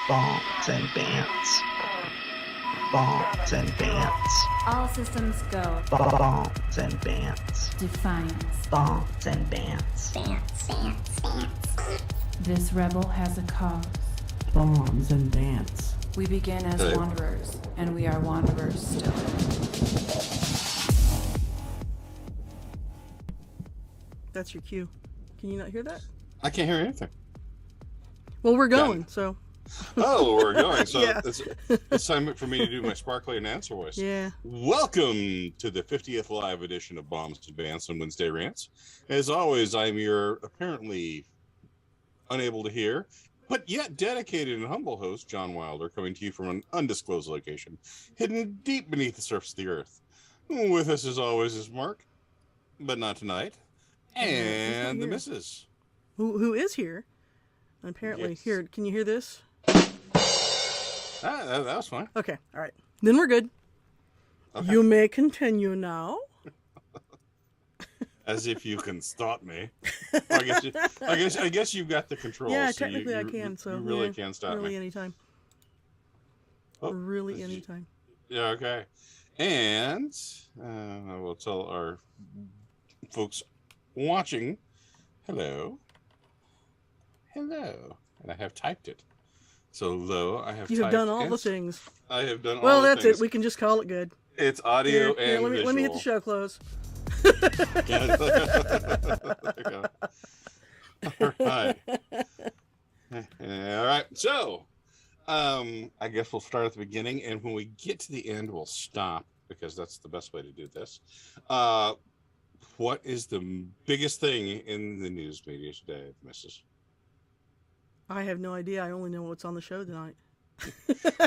Bants and Bants. Bants and Bants. All systems go. Bants and Bants. Defiance. Bants and Bants. This rebel has a cause. Bants and Bants. We begin as wanderers, and we are wanderers still. That's your cue. Can you not hear that? I can't hear anything. Well, we're going, so. Oh, we're going. So Yeah. it's time for me to do my sparkly announcer voice. Yeah. Welcome to the 50th live edition of Bombs and Bants on Wednesday Rants. As always, I'm your apparently unable to hear, but yet dedicated and humble host, John Wilder, coming to you from an undisclosed location, hidden deep beneath the surface of the earth. With us, as always, is Mark, but not tonight, and the missus. Who is here? Apparently, Yes. here. Can you hear this? That was fine. Okay, all right. Then we're good. Okay. You may continue now. As if you can stop me. I guess you've got the controls. Yeah, so technically I can. So you really yeah, can't stop really me. anytime. Oh, Really anytime. Yeah, okay. And I will tell our folks watching, hello. Hello. And I have typed it. So, lo, I have You have typed done all and the things. I have done all Well, the that's things. it. We can just call it good. It's audio Here, and let me hit the visual. show close. There you go. All right. All right. So, I guess we'll start at the beginning, and when we get to the end, we'll stop because that's the best way to do this. What is the biggest thing in the news media today, Mrs.? I have no idea. I only know what's on the show tonight.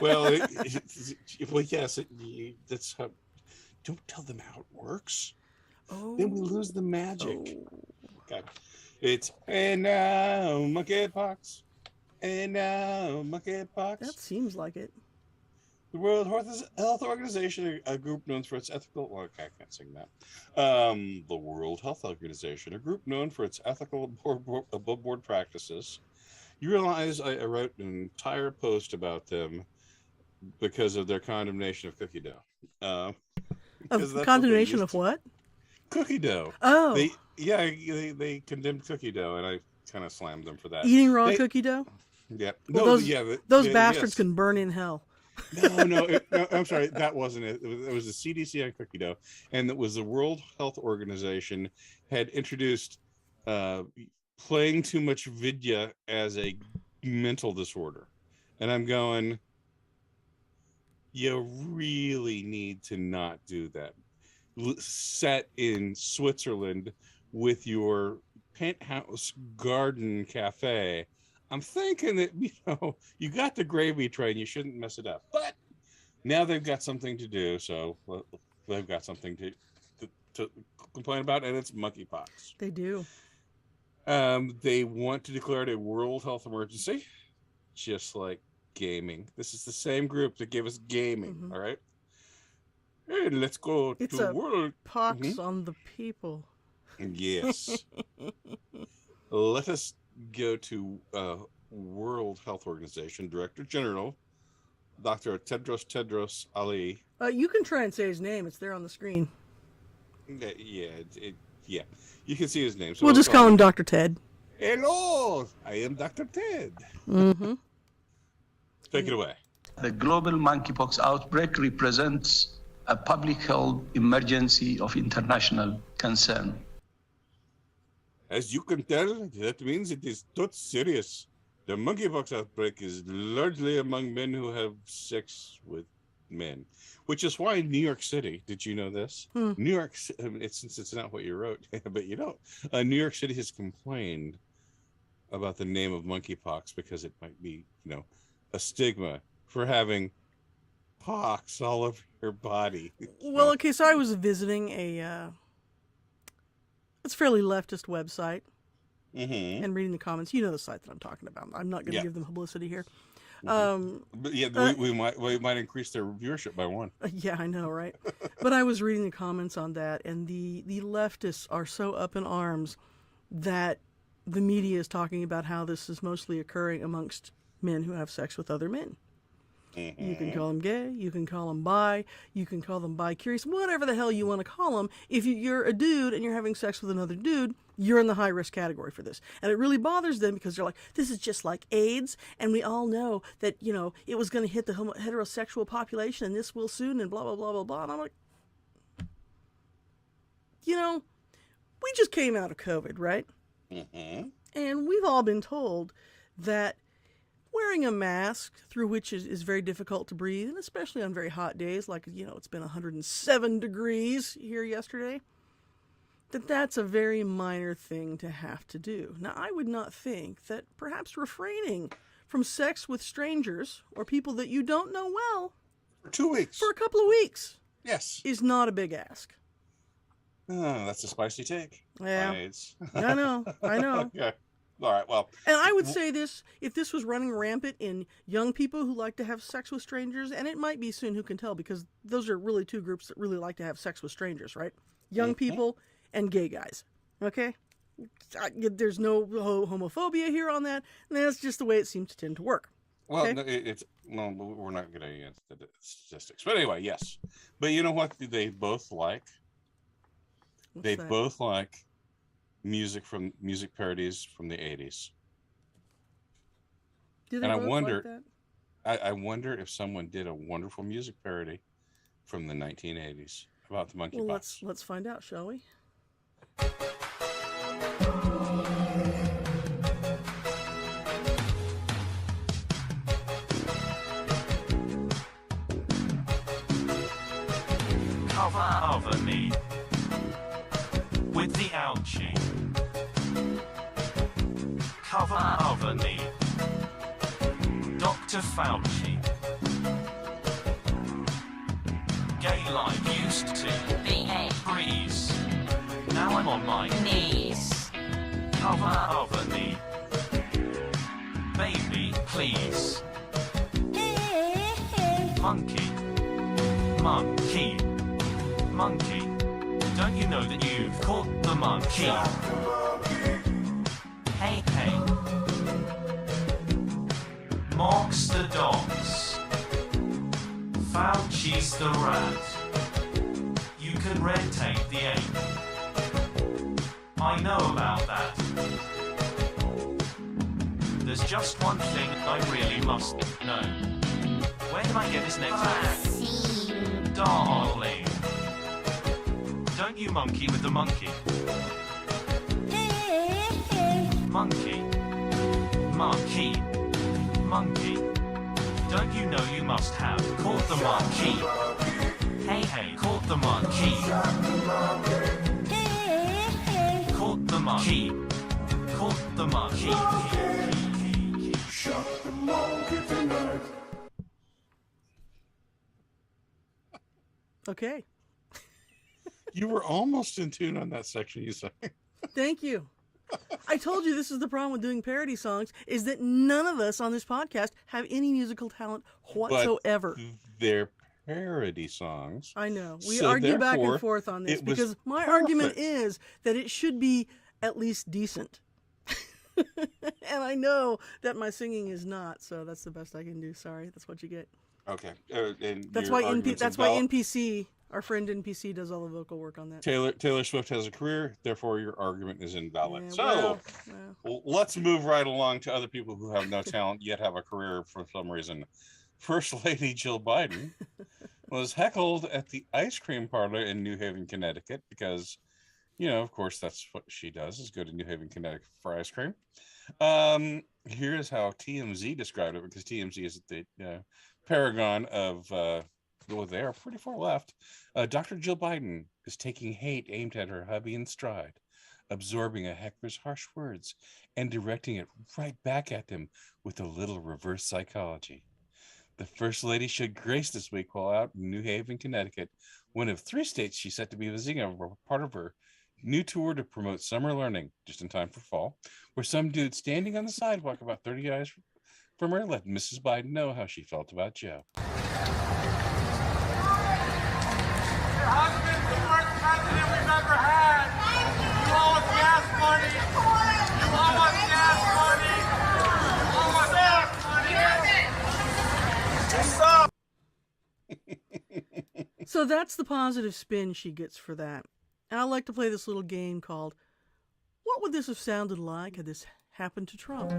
Well, yes. That's how. Don't tell them how it works. Oh. Then we lose the magic. Oh. Okay. It's and now monkeypox, and now monkeypox. That seems like it. The World Health Organization, a group known for its ethical. Well, okay, I can't sing that. The World Health Organization, a group known for its ethical above board practices. You realize I wrote an entire post about them because of their condemnation of cookie dough. Of condemnation of what? Cookie dough. Oh. They condemned cookie dough, and I kind of slammed them for that. Eating raw cookie dough? Yeah. Well, those yeah, bastards yes. can burn in hell. No, I'm sorry. That wasn't it. It was the CDC on cookie dough, and it was the World Health Organization had introduced playing too much vidya as a mental disorder. And I'm going, you really need to not do that. Set in Switzerland with your penthouse garden cafe, I'm thinking that, you got the gravy train, you shouldn't mess it up. But now they've got something to do, so they've got something to complain about, and it's monkeypox. They do. They want to declare it a world health emergency, just like gaming. This is the same group that gave us gaming, Mm-hmm. all right? Hey, let's go It's to a world. pox on the people. Yes. Let us go to World Health Organization Director General, Dr. Tedros Ali. You can try and say his name. It's there on the screen. Yeah. You can see his name. So We'll just call him Dr. Ted. Hello, I am Dr. Ted. Mm-hmm. Take it away. The global monkeypox outbreak represents a public health emergency of international concern. As you can tell, that means it is not serious. The monkeypox outbreak is largely among men who have sex with men, which is why New York City, did you know this? New York, since it's not what you wrote, but you don't. New York City has complained about the name of monkeypox because it might be, a stigma for having pox all over your body. Well, okay, so I was visiting it's a fairly leftist website and reading the comments. You know the site that I'm talking about. I'm not going to give them publicity here. But yeah, we might increase their viewership by one. Yeah, I know, right? But I was reading the comments on that, and the leftists are so up in arms that the media is talking about how this is mostly occurring amongst men who have sex with other men. Mm-hmm. You can call them gay, you can call them bi, you can call them bi-curious, whatever the hell you want to call them. If you're a dude and you're having sex with another dude, you're in the high-risk category for this. And it really bothers them because they're like, this is just like AIDS, and we all know that, it was going to hit the heterosexual population, and this will soon, and blah, blah, blah, blah, blah. And I'm like, we just came out of COVID, right? Mm-hmm. And we've all been told that wearing a mask through which is very difficult to breathe, and especially on very hot days, like, it's been 107 degrees here yesterday, that's a very minor thing to have to do. Now, I would not think that perhaps refraining from sex with strangers or people that you don't know well For 2 weeks. for a couple of weeks Yes. is not a big ask. Oh, that's a spicy take. Yeah. Nice. I know. Okay. All right, well. And I would say this, if this was running rampant in young people who like to have sex with strangers, and it might be soon, who can tell, because those are really two groups that really like to have sex with strangers, right? Young people and gay guys, okay? There's no homophobia here on that, and that's just the way it seems to tend to work. Well, Okay? no, we're not going to get into the statistics. But anyway, yes. But you know what they both like? What's They that? both like music parodies from the 80s. Do they and I both wonder- like that? I wonder if someone did a wonderful music parody from the 1980s about the monkeypox. Well, let's find out, shall we? Cover of me with the ouchie. Cover of me, Dr. Fauci. Gay life used to breeze. Now I'm on my knees. Cover of me, baby, please. Monkey, monkey, monkey. Don't you know that you've caught the monkey? Hey, hey. Marks the dogs. Fauci's the rat. You can red tape the ape. I know about that. There's just one thing I really must know. Where can I get this next act? Darling. Don't you monkey with the monkey. Monkey. Monkey. Monkey. Don't you know you must have caught the monkey? Hey, hey, caught the monkey. Caught the monkey. Caught the monkey. Shut the monkey tonight. Okay. You were almost in tune on that section, you say. Thank you. I told you this is the problem with doing parody songs, is that none of us on this podcast have any musical talent whatsoever. But they're parody songs. I know. We So argue back therefore, and forth on this it was because my argument perfect. is that it should be at least decent. And I know that my singing is not, so that's the best I can do. Sorry, that's what you get. Okay. And That's your why argument's that's why invalid. NPC, our friend NPC, does all the vocal work on that. Taylor Swift has a career, therefore your argument is invalid. Yeah, So well. let's move right along to other people who have no talent yet have a career for some reason. First Lady Jill Biden was heckled at the ice cream parlor in New Haven, Connecticut, because, of course, that's what she does, is go to New Haven, Connecticut for ice cream. Here's how TMZ described it, because TMZ is the paragon of, they are pretty far left. Dr. Jill Biden is taking hate aimed at her hubby in stride, absorbing a heckler's harsh words and directing it right back at them with a little reverse psychology. The First Lady showed grace this week while out in New Haven, Connecticut, one of 3 states she's set to be visiting as part of her new tour to promote summer learning, just in time for fall, where some dude standing on the sidewalk about 30 yards from her let Mrs. Biden know how she felt about Joe. Your husband's the worst president we've ever had. You owe us gas money. You owe us gas money. You owe us gas money. So that's the positive spin she gets for that. And I like to play this little game called, what would this have sounded like had this happened to Trump?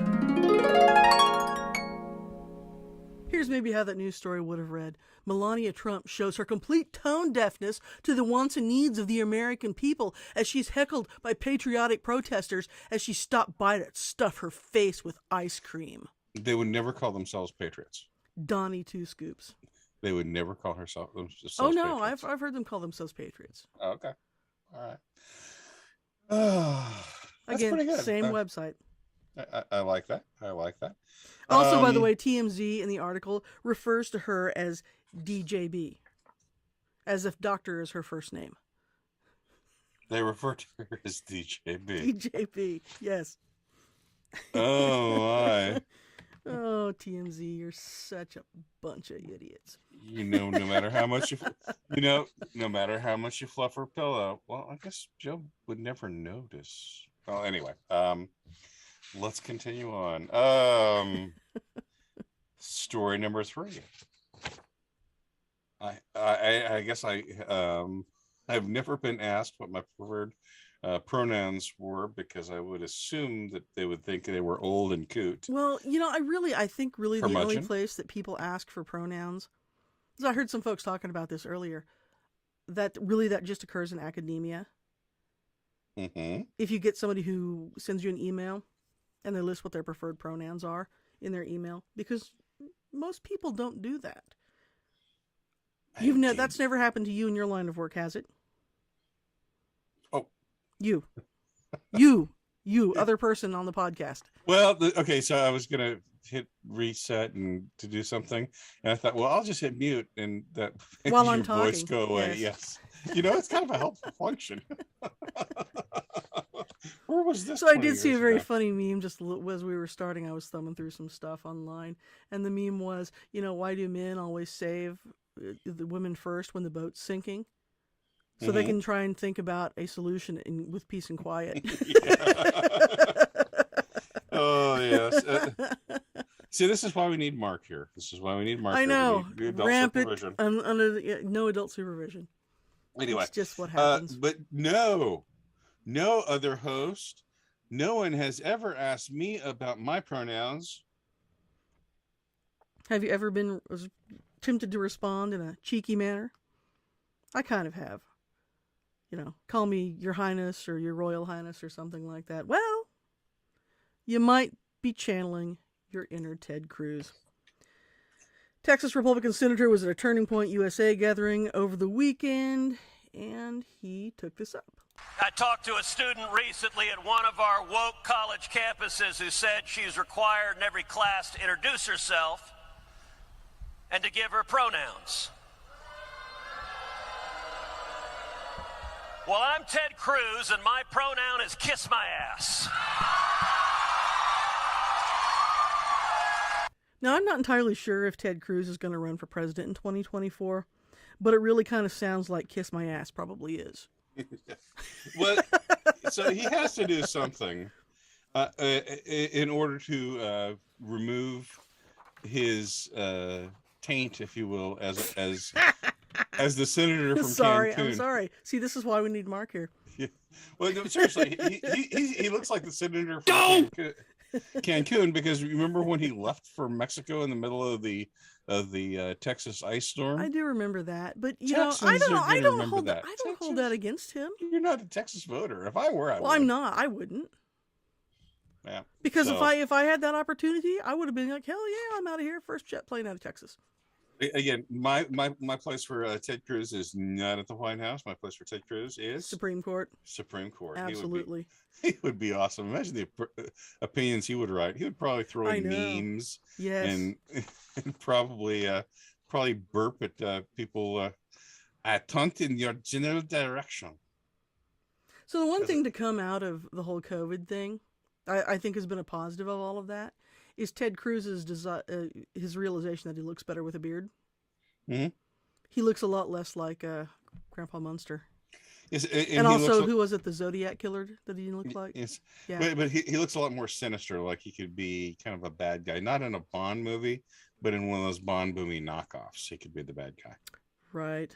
Here's maybe how that news story would have read. Melania Trump shows her complete tone deafness to the wants and needs of the American people as she's heckled by patriotic protesters as she stopped by to stuff her face with ice cream. They would never call themselves patriots. Donnie Two Scoops. They would never call themselves Oh no, patriots. I've heard them call themselves patriots. Oh, okay. All right. That's Again, pretty good. same website. I like that. I like that. Also, by the way, TMZ in the article refers to her as DJB, as if doctor is her first name. They refer to her as DJB. DJB, yes. Oh my. Oh, TMZ, you're such a bunch of idiots. No matter how much no matter how much you fluff her pillow. Well, I guess Joe would never notice. Well, anyway, let's continue on. Story number 3. I guess I've never been asked what my preferred pronouns were, because I would assume that they would think they were old and coot. Well, I think the only Curmudgeon? place that people ask for pronouns, because I heard some folks talking about this earlier, that just occurs in academia. Mm-hmm. If you get somebody who sends you an email and they list what their preferred pronouns are in their email, because most people don't do that. That's never happened to you in your line of work, has it? Oh, you, other person on the podcast. well, okay. So I was gonna hit reset and to do something, and I thought, well, I'll just hit mute, and that makes While your I'm voice talking, go away. Yes. It's kind of a helpful function. Where was this? So I 20 did see a years very ago? funny meme just as we were starting. I was thumbing through some stuff online, and the meme was, why do men always save the women first when the boat's sinking? So they can try and think about a solution with peace and quiet. Oh, yes. See, this is why we need Mark here. This is why we need Mark. I know. We need adult Rampant supervision. under no adult supervision. Anyway, It's just what happens. but no other host, no one has ever asked me about my pronouns. Have you ever been tempted to respond in a cheeky manner? I kind of have. Call me Your Highness or Your Royal Highness or something like that. Well, you might be channeling your inner Ted Cruz. Texas Republican Senator was at a Turning Point USA gathering over the weekend, and he took this up. I talked to a student recently at one of our woke college campuses who said she's required in every class to introduce herself and to give her pronouns. Well, I'm Ted Cruz, and my pronoun is kiss my ass. Now, I'm not entirely sure if Ted Cruz is going to run for president in 2024, but it really kind of sounds like kiss my ass probably is. Well, so he has to do something in order to remove his taint, if you will, as the senator from Cancun. I'm sorry. See, this is why we need Mark here. Yeah. Well, no, seriously, he looks like the senator from Cancun, because remember when he left for Mexico in the middle of the Texas ice storm? I do remember that, but Texans I are don't gonna hold remember that. that. I don't hold that against him. You're not a Texas voter. If I were, I would. I'm not. I wouldn't. Yeah. Because So, if I had that opportunity, I would have been like, hell yeah, I'm out of here. First jet plane out of Texas. again, my place for Ted Cruz is not at the White House. My place for Ted Cruz is Supreme Court. Supreme Court. Absolutely. He would be awesome. Imagine the opinions he would write. He would probably throw in memes. Yes. And probably burp at people. I tunked in your general direction. So the one thing to come out of the whole COVID thing, I think has been a positive of all of that, is Ted Cruz's his realization that he looks better with a beard. Mm-hmm. He looks a lot less like Grandpa Munster. Yes, and also, who was it, the Zodiac Killer that he looked like? Yes. Yeah. But he looks a lot more sinister, like he could be kind of a bad guy. Not in a Bond movie, but in one of those Bond movie knockoffs. He could be the bad guy. Right.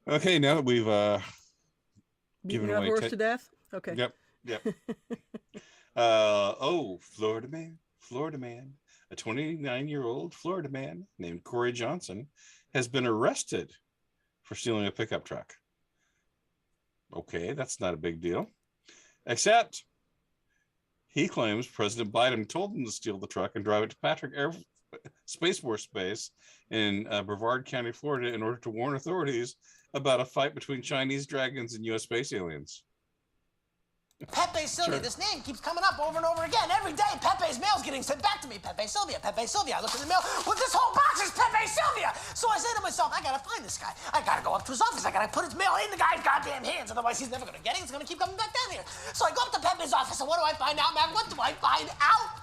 Okay, now that we've Beating given that away horse to death? Okay. Yep. Florida man, a 29-year-old Florida man named Corey Johnson has been arrested for stealing a pickup truck. Okay, that's not a big deal. Except he claims President Biden told him to steal the truck and drive it to Patrick Space Force Base in Brevard County, Florida, in order to warn authorities about a fight between Chinese dragons and U.S. space aliens. Pepe Sylvia, this name keeps coming up over and over again. Every day, Pepe's mail's getting sent back to me. Pepe Sylvia, Pepe Sylvia. I look in the mail, well, this whole box is Pepe Sylvia. So I say to myself, I gotta find this guy. I gotta go up to his office. I gotta put his mail in the guy's goddamn hands. Otherwise, he's never gonna get it. He's gonna keep coming back down here. So I go up to Pepe's office, and what do I find out, man? What do I find out?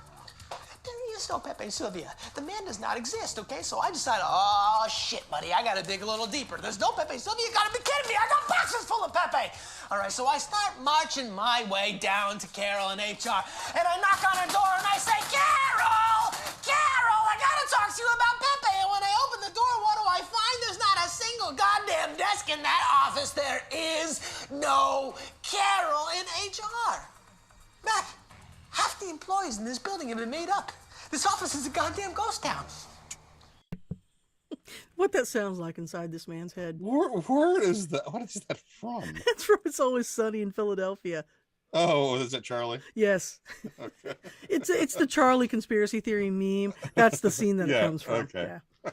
There is no Pepe Sylvia. The man does not exist, okay? So I decided, oh, shit, buddy, I gotta dig a little deeper. There's no Pepe Sylvia. You gotta be kidding me. I got boxes full of Pepe. All right, so I start marching my way down to Carol and HR, and I knock on her door, and I say, Carol, I gotta talk to you about Pepe. And when I open the door, what do I find? There's not a single goddamn desk in that office. There is no Carol in HR. Mac, half the employees in this building have been made up. This office is a goddamn ghost town. What that sounds like inside this man's head. Where is that? What is that from? It's from It's Always Sunny in Philadelphia. Oh, is that Charlie? Yes. Okay. It's the Charlie conspiracy theory meme. That's the scene that it comes from. Okay. Yeah.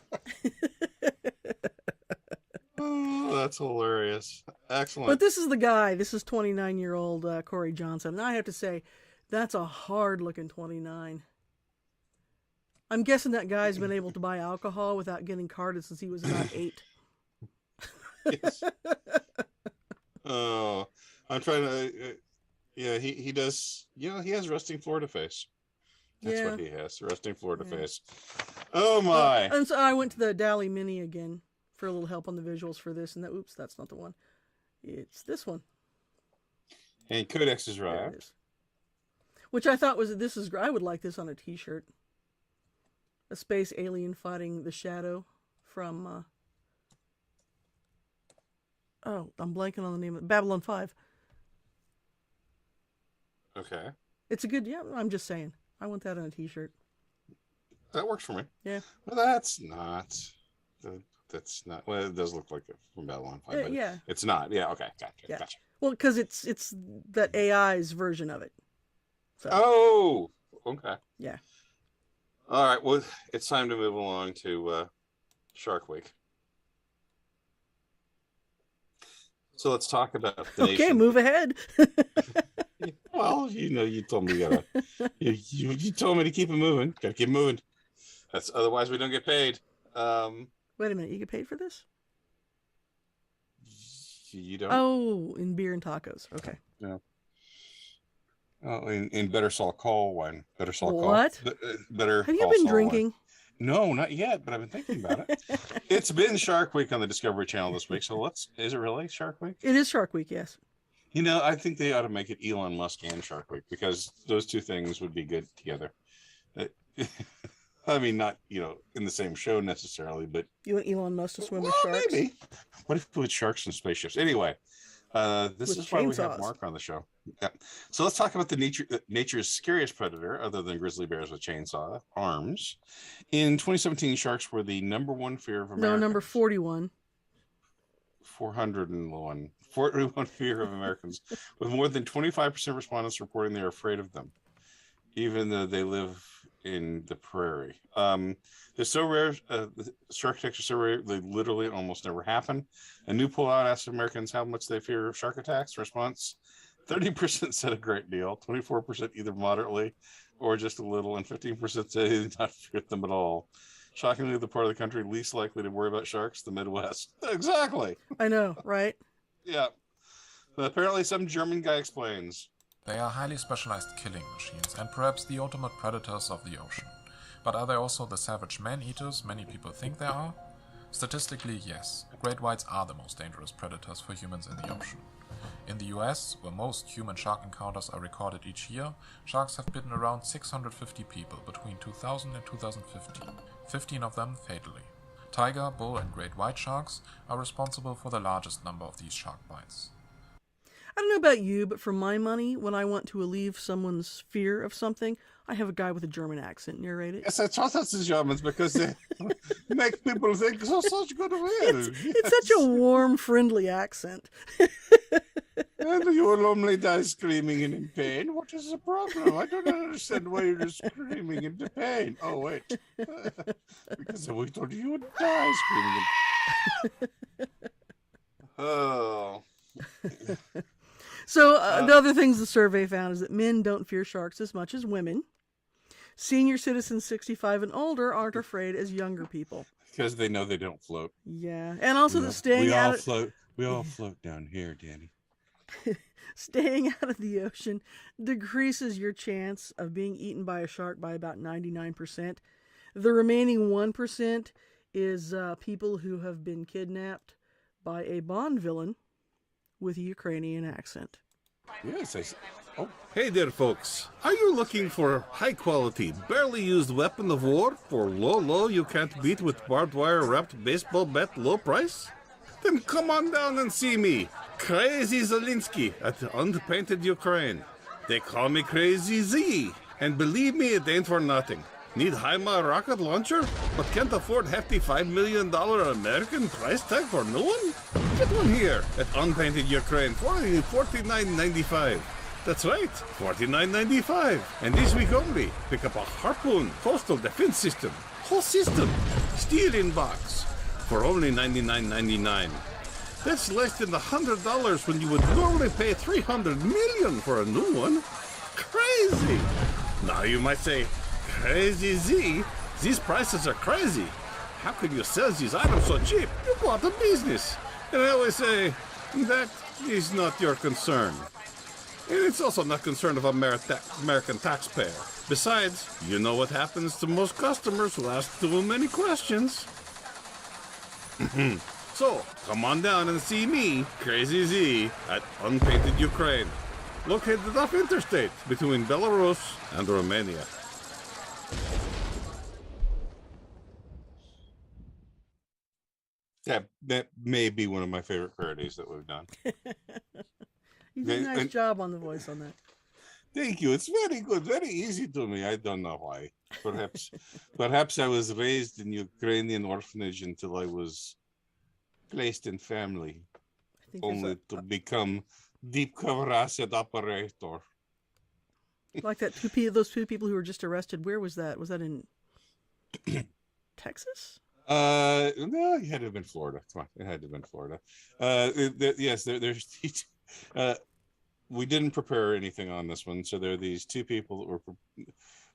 Oh, that's hilarious. Excellent. But this is the guy. This is 29-year-old Corey Johnson. And I have to say, that's a hard-looking 29. I'm guessing that guy's been able to buy alcohol without getting carded since he was about 8. Yes. Oh, I'm trying to. Yeah, he does. You know, he has resting Florida face. That's what he has. Resting Florida face. Oh my! And so I went to the Dali Mini again for a little help on the visuals for this, and that. Oops, that's not the one. It's this one. And Codex is There right. it is. Which I thought was this is. I would like this on a T-shirt. A space alien fighting the Shadow from. Oh, I'm blanking on the name of it. Babylon 5. Okay, It's a good. Yeah, I'm just saying. I want that on a T-shirt. that works for me. Yeah. Well, that's not. That's not. Well, it does look like it from Babylon 5, but yeah. it's not. Yeah. Okay. Gotcha. Yeah. Gotcha. Well, because it's that AI's version of it. So, Oh. Okay. yeah. All right. Well, it's time to move along to Shark Week. So let's talk about the Okay, nation. move ahead. Well, you told me you told me to keep it moving. Gotta keep moving. That's otherwise we don't get paid. Wait a minute, you get paid for this? You don't. Oh, in beer and tacos. Okay. Yeah. Oh, in Better Salt Call wine. Better Salt Call. What? Better. Have you Call been Saul drinking? Wine. No, not yet, but I've been thinking about it. It's been Shark Week on the Discovery Channel this week, so is it really Shark Week? It is Shark Week, yes. You know, I think they ought to make it Elon Musk and Shark Week because those two things would be good together. I mean, not, in the same show necessarily, but... You want Elon Musk to swim with sharks? Maybe. What if we put sharks in spaceships? Anyway, this With is why we have chainsaws. Mark on the show. Yeah. So let's talk about nature's scariest predator, other than grizzly bears with chainsaw arms. In 2017, sharks were the number one fear of Americans. No, number 41. 41 fear of Americans, with more than 25% of respondents reporting they're afraid of them, even though they live in the prairie. They're so rare, the shark attacks are so rare, they literally almost never happen. A new poll out asked Americans how much they fear of shark attacks. Response, 30% said a great deal, 24% either moderately or just a little, and 15% said they did not fear them at all. Shockingly, the part of the country least likely to worry about sharks, the Midwest. Exactly. I know, right? Yeah. But apparently some German guy explains. They are highly specialized killing machines and perhaps the ultimate predators of the ocean. But are they also the savage man-eaters many people think they are? Statistically, yes. Great whites are the most dangerous predators for humans in the ocean. In the US, where most human-shark encounters are recorded each year, sharks have bitten around 650 people between 2000 and 2015, 15 of them fatally. Tiger, bull, and great white sharks are responsible for the largest number of these shark bites. I don't know about you, but for my money, when I want to alleviate someone's fear of something, I have a guy with a German accent narrate it. Yes, I trust that's the Germans because they make people think so such good will. It's such a warm, friendly accent. And you will only die screaming and in pain. What is the problem? I don't understand why you're screaming into pain. Oh, wait. Because we thought you would die screaming. Oh. So, the other things the survey found is that men don't fear sharks as much as women. Senior citizens 65 and older aren't afraid as younger people. Because they know they don't float. Yeah. And also that staying we out all float. We all float down here, Danny. Staying out of the ocean decreases your chance of being eaten by a shark by about 99%. The remaining 1% is people who have been kidnapped by a Bond villain with a Ukrainian accent. Yes, Oh, hey there, folks. Are you looking for high-quality, barely used weapon of war for low you can't beat with barbed wire wrapped baseball bat low price? Then come on down and see me, Crazy Zelensky at Unpainted Ukraine. They call me Crazy Z, and believe me, it ain't for nothing. Need HIMARS rocket launcher, but can't afford hefty $5 million American price tag for new one? Get one here at Unpainted Ukraine for only $49.95. That's right, $49.95. And this week only, pick up a Harpoon coastal defense system. Whole system, steel in box, for only $99.99. That's less than $100 when you would normally pay $300 million for a new one. Crazy! Now you might say, Crazy Z, these prices are crazy. How can you sell these items so cheap? You bought a business. And I always say, that is not your concern. And it's also not concern of American taxpayer. Besides, you know what happens to most customers who ask too many questions. So, come on down and see me, Crazy Z, at Unpainted Ukraine, located off interstate between Belarus and Romania. That may be one of my favorite parodies that we've done. You did a nice job on the voice on that. Thank you. It's very good, very easy to me. I don't know why. Perhaps I was raised in Ukrainian orphanage until I was placed in family, only to become deep cover asset operator. Like that those two people who were just arrested. Where was that? Was that in Texas? No, it had to have been Florida. Come on, it had to have been Florida. Yes, there's. We didn't prepare anything on this one, so there are these two people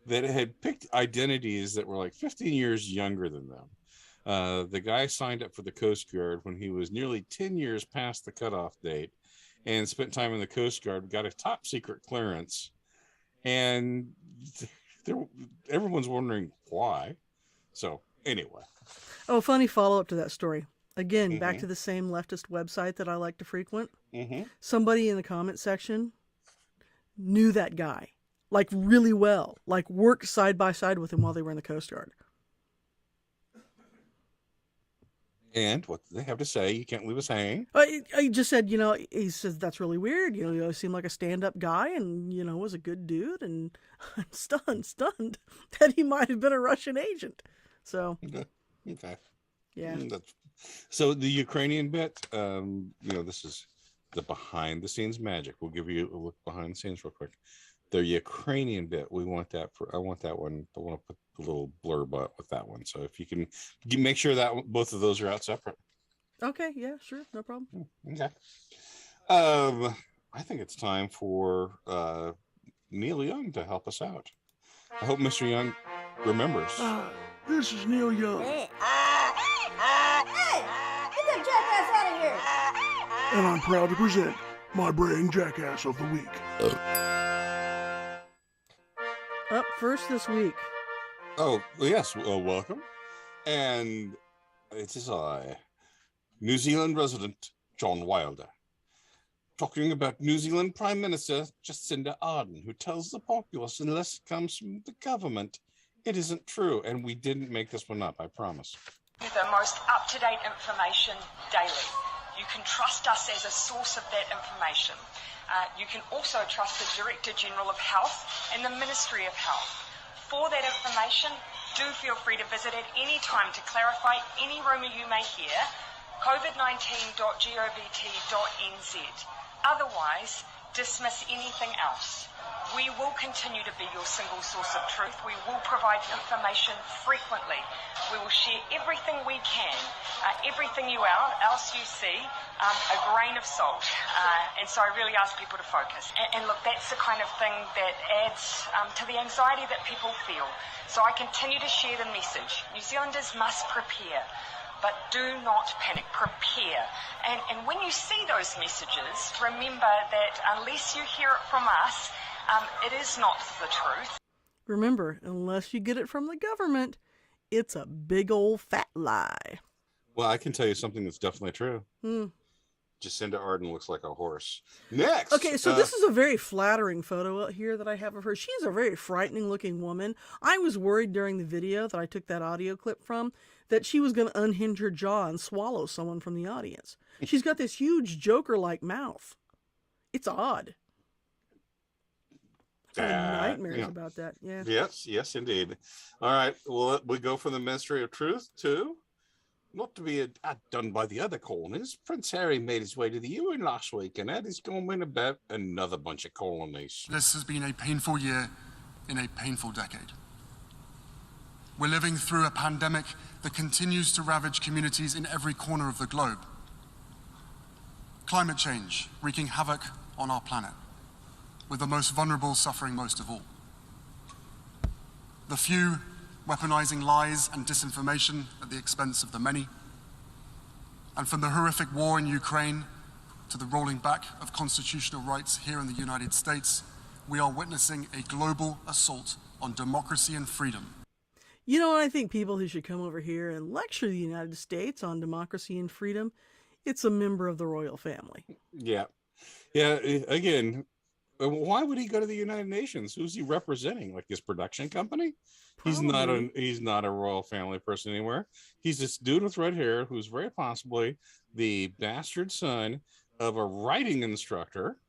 that had picked identities that were like 15 years younger than them. The guy signed up for the Coast Guard when he was nearly 10 years past the cutoff date, and spent time in the Coast Guard. Got a top secret clearance, and everyone's wondering why. So anyway. Oh, funny follow-up to that story. Again, back to the same leftist website that I like to frequent. Somebody in the comment section knew that guy, like really well, like worked side by side with him while they were in the Coast Guard. And what do they have to say? You can't leave us hanging. He just said, he says, that's really weird. He seemed like a stand-up guy and, was a good dude. And I'm stunned that he might have been a Russian agent. So, okay. Yeah. So the Ukrainian bit, this is the behind-the-scenes magic. We'll give you a look behind the scenes real quick. The Ukrainian bit, I want that one. I want to put a little blurb up with that one. So if you can make sure that both of those are out separate. Okay. Yeah. Sure. No problem. Okay. I think it's time for Neil Young to help us out. I hope Mr. Young remembers. This is Neil Young. Hey, get that jackass out of here! And I'm proud to present my brain jackass of the week. Up first this week. Oh, yes. Welcome. And it is I, New Zealand resident John Wilder, talking about New Zealand Prime Minister Jacinda Ardern, who tells the populace unless it comes from the government, it isn't true. And we didn't make this one up, I promise. Get the most up-to-date information daily. You can trust us as a source of that information. You can also trust the Director General of Health and the Ministry of Health. For that information, do feel free to visit at any time to clarify any rumour you may hear, covid19.govt.nz. Otherwise, dismiss anything else. We will continue to be your single source of truth. We will provide information frequently. We will share everything we can, everything else you see, a grain of salt. And so I really ask people to focus. And look, that's the kind of thing that adds to the anxiety that people feel. So I continue to share the message. New Zealanders must prepare. But do not panic, prepare. And when you see those messages, remember that unless you hear it from us, it is not the truth. Remember, unless you get it from the government, it's a big old fat lie. Well, I can tell you something that's definitely true. Jacinda Ardern looks like a horse. Next! Okay, so this is a very flattering photo out here that I have of her. She's a very frightening looking woman. I was worried during the video that I took that audio clip from that she was going to unhinge her jaw and swallow someone from the audience. She's got this huge Joker-like mouth. It's odd. I have nightmares about that. Yeah. Yes, indeed. All right. Well, we go from the Ministry of Truth to, not to be outdone by the other colonies, Prince Harry made his way to the UN last week, and that is going to win about another bunch of colonies. This has been a painful year in a painful decade. We're living through a pandemic that continues to ravage communities in every corner of the globe. Climate change wreaking havoc on our planet, with the most vulnerable suffering most of all. The few weaponizing lies and disinformation at the expense of the many. And from the horrific war in Ukraine to the rolling back of constitutional rights here in the United States, we are witnessing a global assault on democracy and freedom. You know, I think people who should come over here and lecture the United States on democracy and freedom, it's a member of the royal family. Yeah. Again, why would he go to the United Nations? Who's he representing? Like his production company? Probably. He's not a royal family person anywhere. He's this dude with red hair who's very possibly the bastard son of a writing instructor.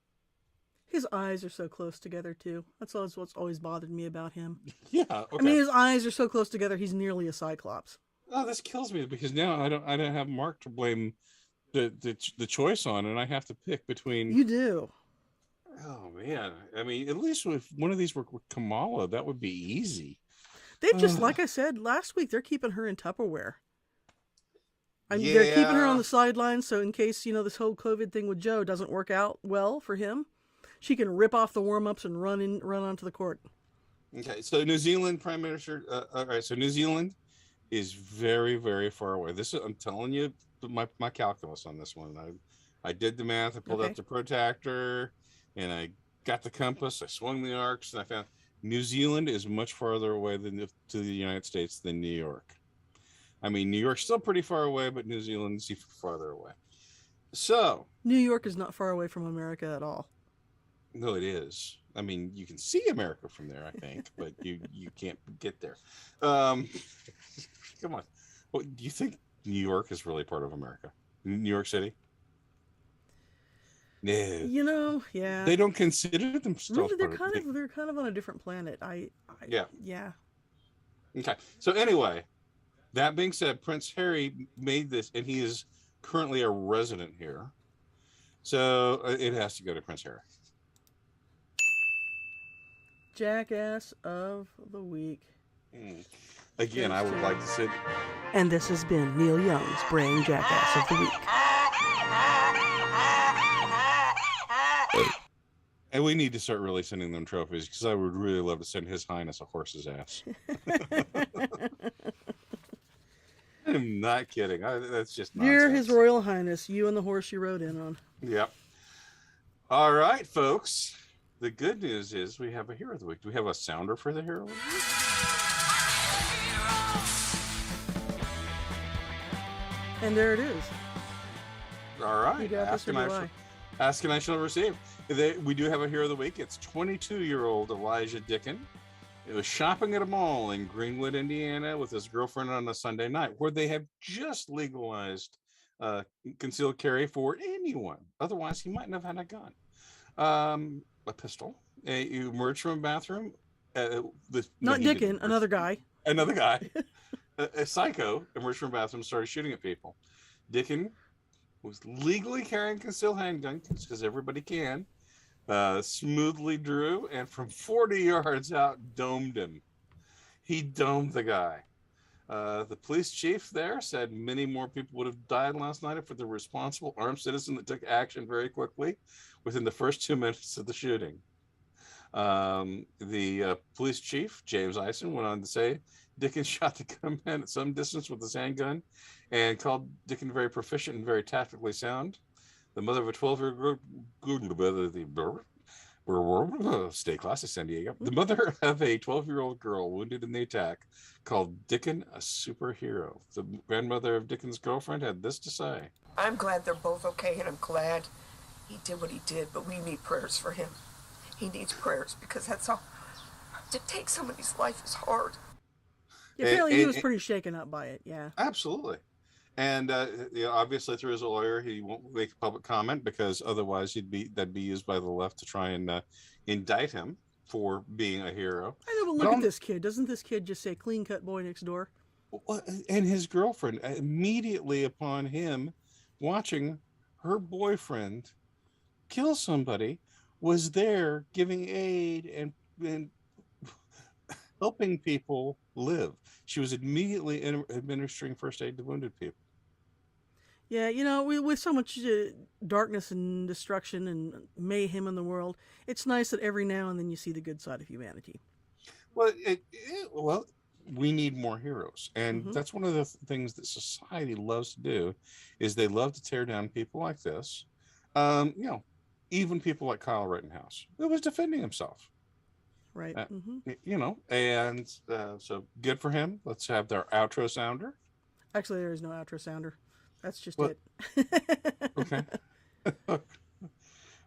His eyes are so close together too. That's what's always bothered me about him. Yeah. Okay. I mean, his eyes are so close together. He's nearly a cyclops. Oh, this kills me because now I don't have Mark to blame the choice on, and I have to pick between. You do. Oh man, I mean, at least if one of these were with Kamala, that would be easy. They've just, like I said last week, they're keeping her in Tupperware. They're keeping her on the sidelines, so in case this whole COVID thing with Joe doesn't work out well for him, she can rip off the warm-ups and run onto the court. Okay, so New Zealand Prime Minister. All right, so New Zealand is very, very far away. I'm telling you, my calculus on this one. I did the math. I pulled out the protractor, and I got the compass. I swung the arcs, and I found New Zealand is much farther away to the United States than New York. I mean, New York's still pretty far away, but New Zealand's even farther away. So New York is not far away from America at all. No, it is. I mean, you can see America from there, I think, but you can't get there. Come on. Well, do you think New York is really part of America? New York City? No. Yeah. They don't consider themselves. Really, they're kind of on a different planet. Yeah. Okay. So anyway, that being said, Prince Harry made this, and he is currently a resident here. So it has to go to Prince Harry. Jackass of the week. Again, I would like to say. And this has been Neil Young's Brain Jackass of the Week. And we need to start really sending them trophies because I would really love to send His Highness a horse's ass. I'm not kidding. That's just nonsense. Dear His Royal Highness, you and the horse you rode in on. Yep. All right, folks. The good news is we have a Hero of the Week. Do we have a sounder for the Hero of the Week? And there it is. All right. Ask and I shall receive. We do have a Hero of the Week. It's 22-year-old Elijah Dickin. He was shopping at a mall in Greenwood, Indiana, with his girlfriend on a Sunday night, where they have just legalized concealed carry for anyone. Otherwise, he mightn't have had a gun, a pistol. He emerged from a bathroom. Not Dickin, another guy. Another guy. A psycho emerged from a bathroom and started shooting at people. Dickin was legally carrying concealed handgun because everybody can. Smoothly drew and from 40 yards out domed him. He domed the guy. The police chief there said many more people would have died last night if the responsible armed citizen that took action very quickly within the first 2 minutes of the shooting. The police chief, James Eisen, went on to say Dickin shot the gunman at some distance with his handgun and called Dickin very proficient and very tactically sound. The mother of a 12-year-old stay classy, San Diego. The mother of a 12-year-old girl wounded in the attack called Dickin a superhero. The grandmother of Dickin's girlfriend had this to say. I'm glad they're both okay, and I'm glad he did what he did, but we need prayers for him. He needs prayers because that's all. To take somebody's life is hard. Yeah, apparently he was pretty shaken up by it, yeah. Absolutely. And obviously, through his lawyer, he won't make a public comment because otherwise that'd be used by the left to try and indict him for being a hero. I know, but look at this kid. Doesn't this kid just say "clean cut boy next door"? And his girlfriend, immediately upon him watching her boyfriend kill somebody, was there giving aid and helping people live. She was immediately administering first aid to wounded people. Yeah, you know, with so much darkness and destruction and mayhem in the world, it's nice that every now and then you see the good side of humanity. Well, well, we need more heroes, and that's one of the things that society loves to do, is they love to tear down people like this. You know, even people like Kyle Rittenhouse, who was defending himself. Right. You know, and so good for him. Let's have their outro sounder. Actually, there is no outro sounder. That's just it. Okay.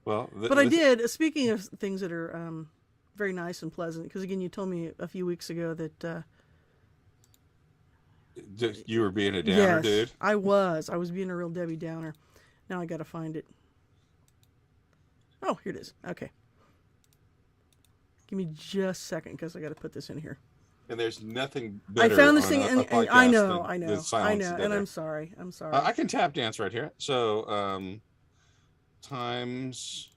Well, but I did. Speaking of things that are very nice and pleasant, because again, you told me a few weeks ago that you were being a downer, dude. I was being a real Debbie Downer. Now I got to find it. Oh, here it is. Okay. Give me just a second because I got to put this in here. And there's nothing better. I found this thing, and I know, and I'm sorry. I can tap dance right here. So, Times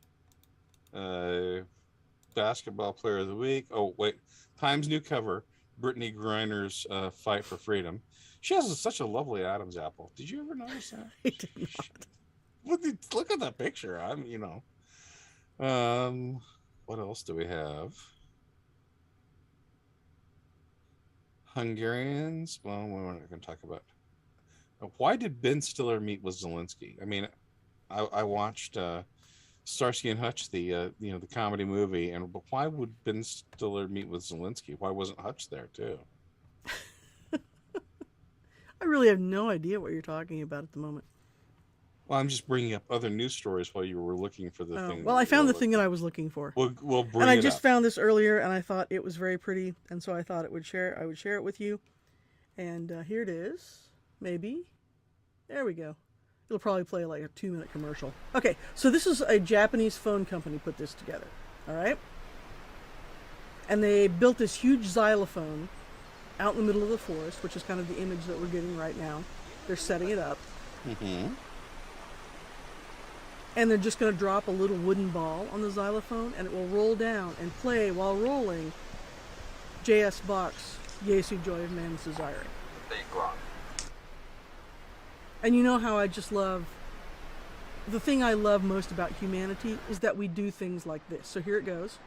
Basketball Player of the Week. Oh, wait. Times new cover, Brittany Griner's Fight for Freedom. She has such a lovely Adam's apple. Did you ever notice that? I did not. Look at that picture. What else do we have? Hungarians. Well, we're not going to talk about. Why did Ben Stiller meet with Zelensky? I mean, I watched Starsky and Hutch, the comedy movie, but why would Ben Stiller meet with Zelensky? Why wasn't Hutch there too? I really have no idea what you're talking about at the moment. Well, I'm just bringing up other news stories while you were looking for the thing. Well, I found the thing that I was looking for. We'll bring it up. And I just found this earlier, and I thought it was very pretty, and so I thought I would share it with you. And here it is. Maybe. There we go. It'll probably play like a 2-minute commercial. Okay, so this is a Japanese phone company put this together. All right? And they built this huge xylophone out in the middle of the forest, which is kind of the image that we're getting right now. They're setting it up. Mm-hmm. And they're just going to drop a little wooden ball on the xylophone, and it will roll down and play while rolling J.S. Bach's Jesu Joy of Man's Desiring. And you know how I just love, the thing I love most about humanity is that we do things like this. So here it goes.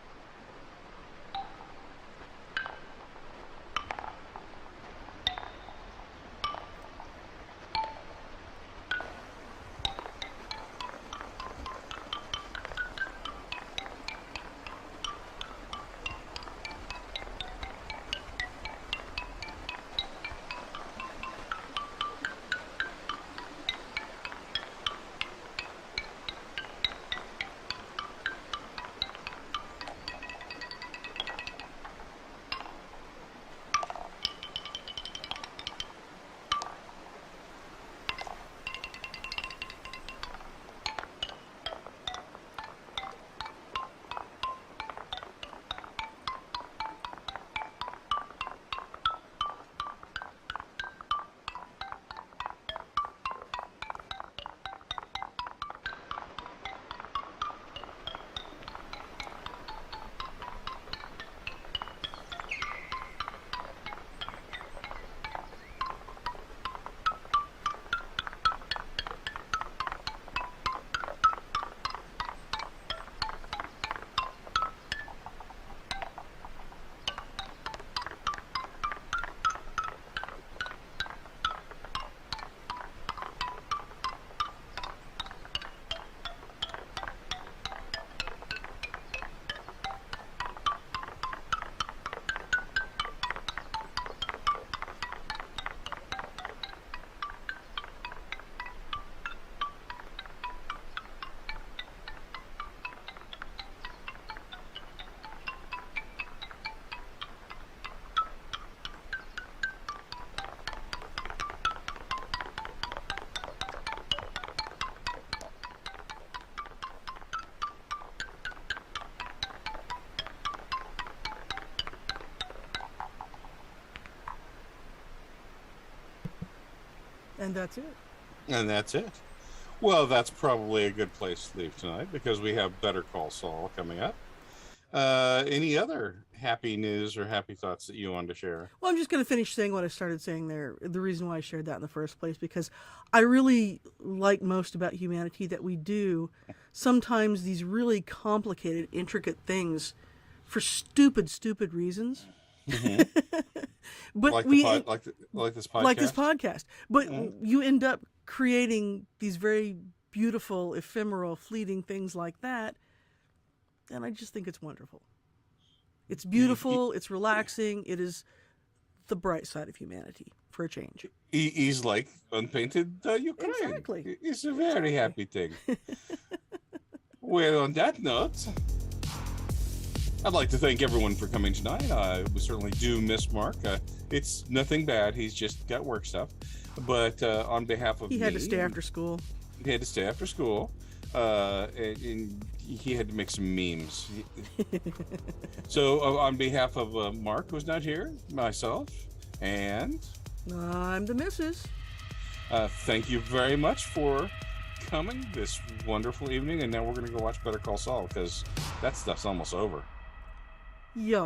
And that's it. And that's it. Well, that's probably a good place to leave tonight because we have Better Call Saul coming up. Any other happy news or happy thoughts that you wanted to share? Well, I'm just going to finish saying what I started saying there. The reason why I shared that in the first place, because I really like most about humanity that we do sometimes these really complicated, intricate things for stupid reasons. Mm-hmm. But like this podcast. Like this podcast. But you end up creating these very beautiful, ephemeral, fleeting things like that. And I just think it's wonderful. It's beautiful. It's relaxing. It is the bright side of humanity for a change. He's like unpainted Ukraine. Exactly. It's a very happy thing. Well, on that note, I'd like to thank everyone for coming tonight. We certainly do miss Mark. It's nothing bad. He's just got work stuff. But on behalf of He me... had to stay after school. He had to stay after school. And he had to make some memes. So on behalf of Mark, who's not here, myself, and... I'm the missus. Thank you very much for coming this wonderful evening. And now we're going to go watch Better Call Saul because that stuff's almost over. Yeah.